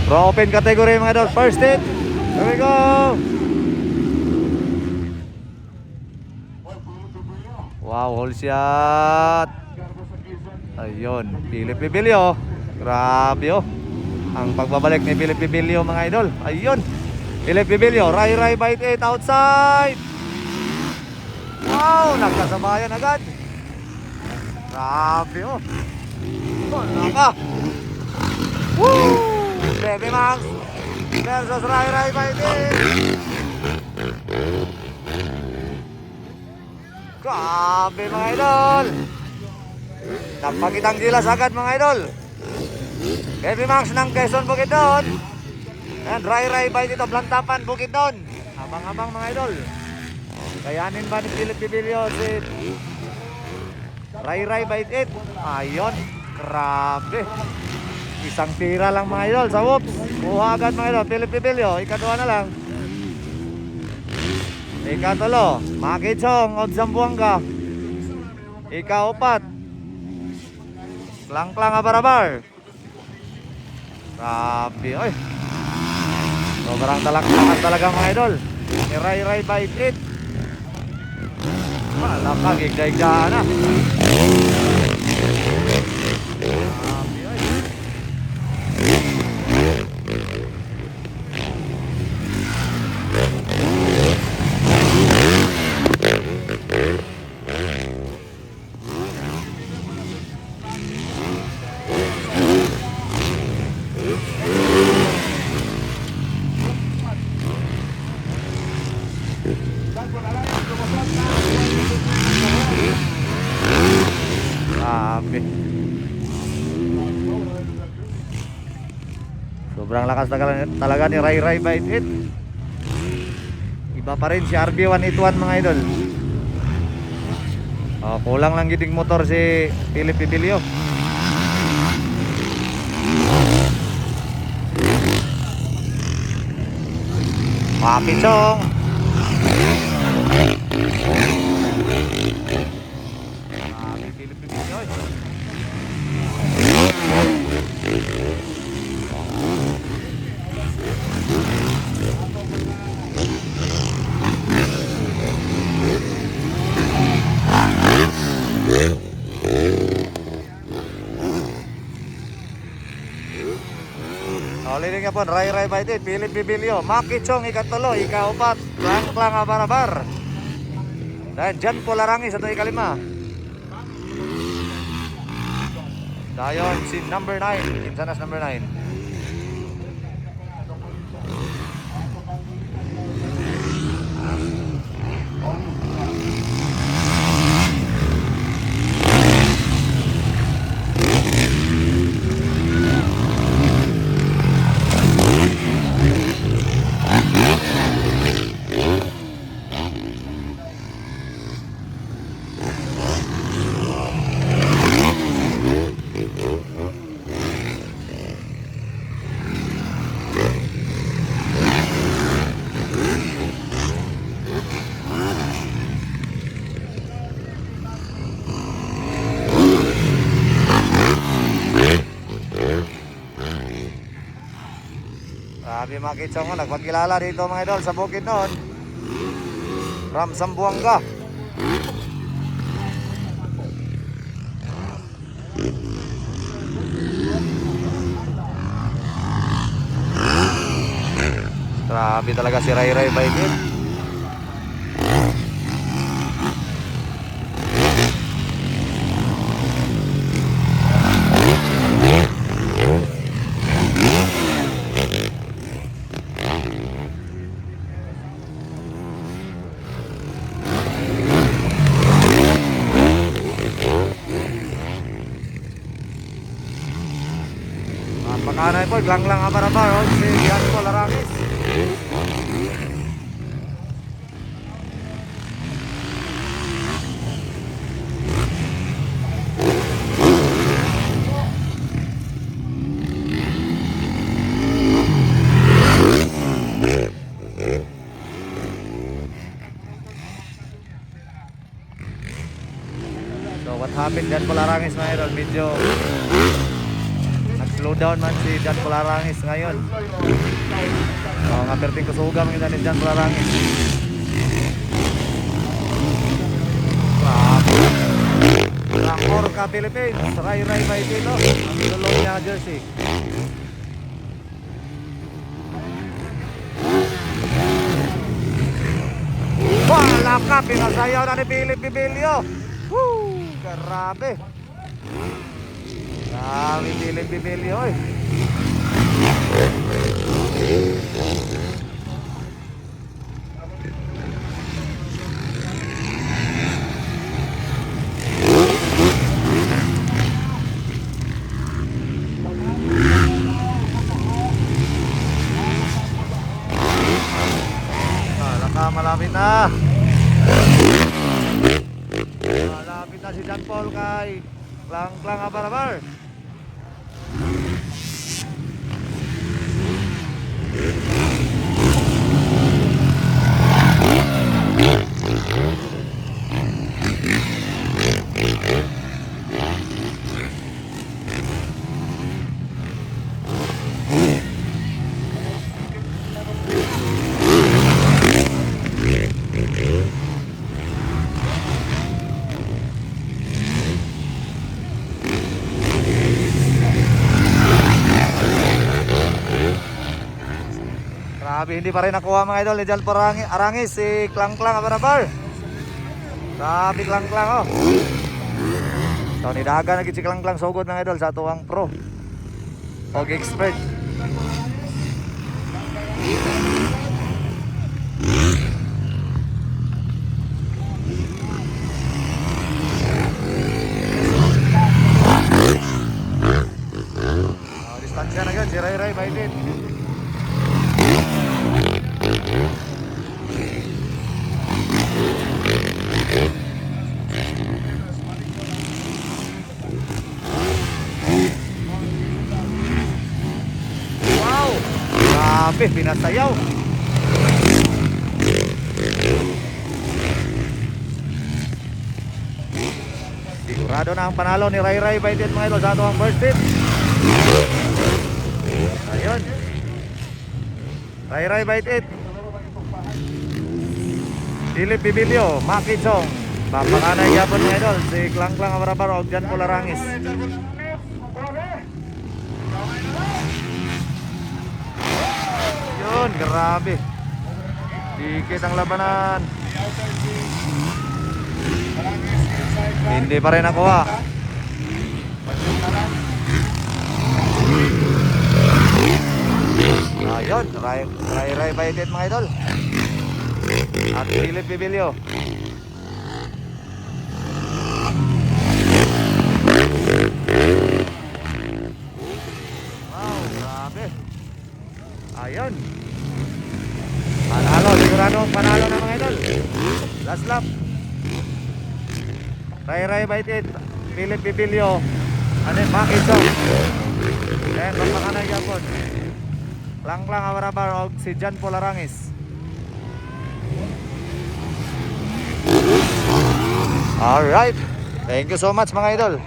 Pro open category mga idol. First hit. There we go. Wow, hole shot. Ayun, Philip Bibilio. Grabe oh. Ang pagbabalik ni Philip Bibilio mga idol. Ayun. Philip Bibilio, Rai bite 8 outside. Wow, nagkasabayan agad. Grabe oh. Naka. Woo! Baby Max versus Rai bite 8. Grabe mga idol. Nagpakitang gilas agad mga idol. Baby Max ng Quezon Bukidnon. Ayan, Rai by dito, Blantapan, Bukidnon. Abang-abang mga idol. Kayanin ba ni Philip Bibilio si Rai by 8? Ayun, grabe. Isang tira lang mga idol sa whoops. Kuha agad mga idol, Philip Bibilio. Ikadua na lang. Ikatulo, Makichong of Zamboanga. Ikaupat, Klang Abarabar. Grabe, oy. Sobrang lakas talaga mga idol. Ni Rai by 8. Malakag, igda-igdaan na. Grabe, oy. Grabe. Sobrang lakas talaga ni Rai by 8. Iba pa rin si RB181 mga idol. Kulang lang giting motor si Philip Bibilio. Makichong. Philip Bibilio. Ulitin nga po, Rai by 8, Philip Bibilio, Makichong ikatulo, ikaupat, Klang Abarabar. Dan Jan Polarangis sa ikalima. Dayon si number 9, Insanas number 9. Grabe Makichong ko, nagpagkilala dito mga idol sa Bukidnon. From Zamboanga. Grabe talaga si Rai by 8. Makanay po, Klang Abarabar, si Jan Polarangis. So what happened Jan Polarangis mga idol, medyo slow down man si John Paul Arangis ngayon. Nga perting kusuga mga ni John Paul Arangis. Langkor ka Philippines, Ray by dito. Ang dulong niya jersey. Wala ka, pinasayaw na ni Philip Bibilio. Woo! Grabe. Grabe Philip Bibilio eh. Malapit na. Malapit na si John Paul kay Klang Abarabar. Grabe, hindi pa rin nakuha mga idol ni John Paul Arangis si Klang Abarabar. Grabe Klang oh. So nidaga na si Klang sugod mga idol sa tuwang pro og expert. Distansya na yun si Ray Baitin. Wow! Grabe, pinasayaw. Sigurado na ang panalo ni Ray Baitin mga idol sa ato ang first hit. Ayun. Ray Baitin. Philip Bibilio, Maki Chong. Papanganay yapon mga idol si Klang Abarabar og John Paul Arangis. Yun, grabe. Dikit ang labanan. Hindi pa rin nakuha. Ayun, Ray Baitin mga idol. At Philip Bibilio. Wow, grabe. Ayun. Panalo, sigurado panalo na mga idol. Last lap. Ray Baitin, Philip Bibilio, and then Maki Chong. Then papanganay yapon Klang Abarabar og si John Paul Arangis. Alright. Thank you so much mga idol.